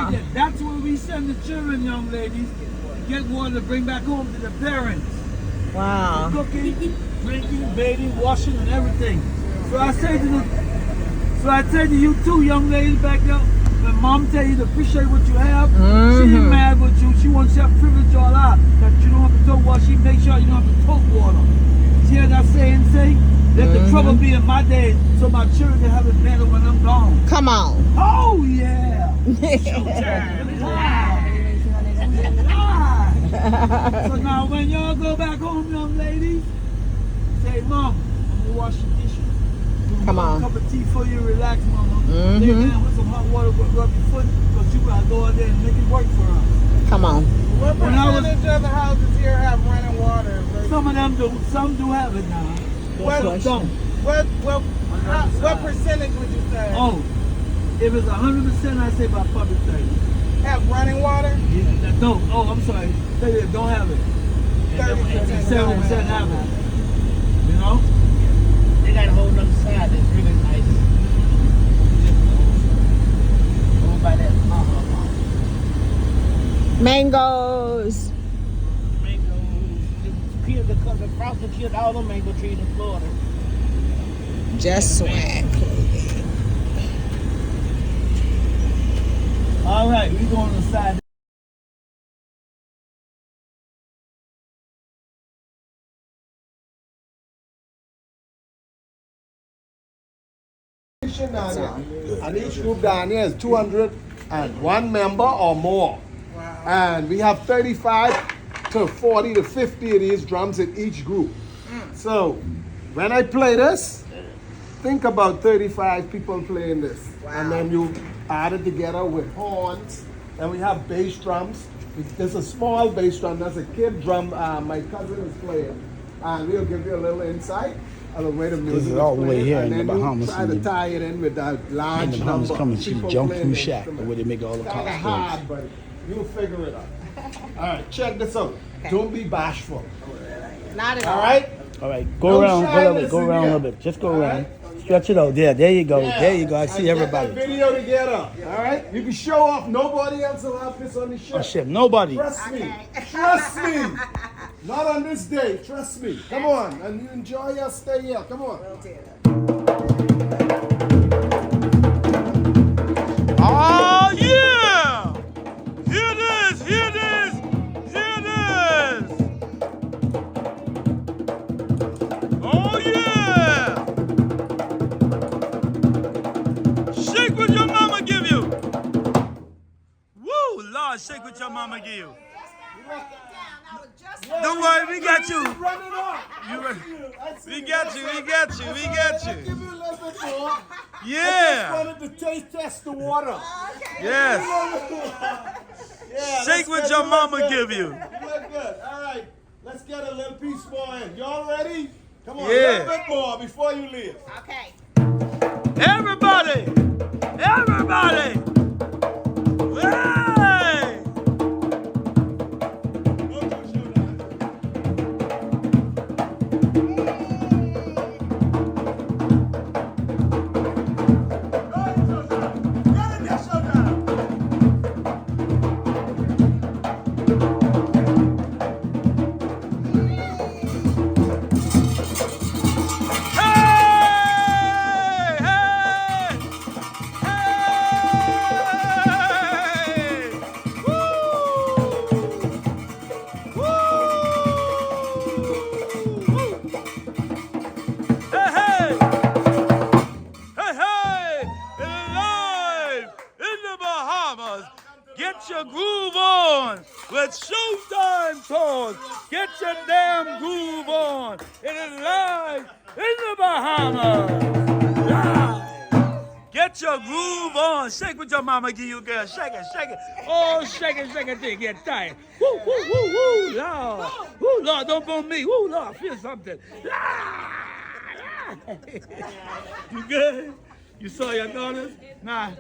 Right there. That's where we send the children, young ladies, get water to bring back home to the parents. Wow. Cooking, drinking, bathing, washing, and everything. So I say to you too, young ladies back there, when mom tell you to appreciate what you have, she ain't mad with you. She wants you to have privilege all out. That you don't have to tote water. She make sure you don't have to tote water. See how that saying say? Let the trouble be in my days so my children can have it better when I'm gone. Come on. Oh yeah. So now when y'all go back home, young ladies, say, Mom, I'm gonna wash the dishes. Come on. A cup of tea for you, relax, Mama. Lay down with some hot water, rub your foot, because you gotta go out there and make it work for us. Come on. What percentage of the houses here have running water? Some of them do, some do have it now. What Some. What percentage would you say? Oh, if it's 100%, I say about public 30. Have running water? Yeah, no, oh, I'm sorry. 30 don't have it. 30%. 70% have it. You know? They got a whole other side that's really nice. Over by that. Mangoes. Mango. The frosted killed all the mango trees in Florida. Just swag. All right, we go on the side. And each group down here is 201 member or more. Wow. And we have 35 to 40 to 50 of these drums in each group. So when I play this, think about 35 people playing this. And then you add it together with horns. And we have bass drums. There's a small bass drum. That's a kid drum my cousin is playing. And we'll give you a little insight of the way the music This is all the way here in the and then Bahamas. you try to tie it in with that large In the number Bahamas, come and of see the people Jump playing Through the Shack, instrument. where they make all the It's kinda costumes. hard, but you'll figure it out. All right, check this out. Don't be bashful. Not at All all. right? All right, go No around, go a little bit, shyness go in around a here. little bit. Just go All around. right? Stretch it out. There you go. Yeah. There you go. I see Get everybody. that video together. All right? You can show off. Nobody else will have this on the ship. Oh shit, nobody. Trust me. Trust me. Not on this day. Trust me. Come on. And you enjoy your stay here. Come on. Oh yeah! Here it is! Here it is! Here it is! Oh yeah! Shake what your mama give you! Woo! Lord, shake what your mama give you. Don't worry, we got you. Run it off. We got you, we got you, we got I'll give you. you a little bit more. I Yeah! wanted to test the water. Yes! Yeah, Shake let's what get your you mama look give good. you. You look good. All right. Let's get a little piece more in. Y'all ready? Come on, Yeah. a little bit more before you leave. Okay. Everybody! Everybody! Hey! Hey! Hey! Hey! Woo! Woo! Hey, hey! Hey, hey! And live in the Bahamas. Get your groove on with Showtime-Part. Get your damn groove on. It is live in the Bahamas. Live. Get your groove on. Shake what your mama give you, girl. Shake it, shake it. Oh, shake it till you get tired. Woo, woo, woo, woo, Lord. Woo, Lord, don't bone me. Woo, Lord, feel something. You good? You saw your daughters? Nah.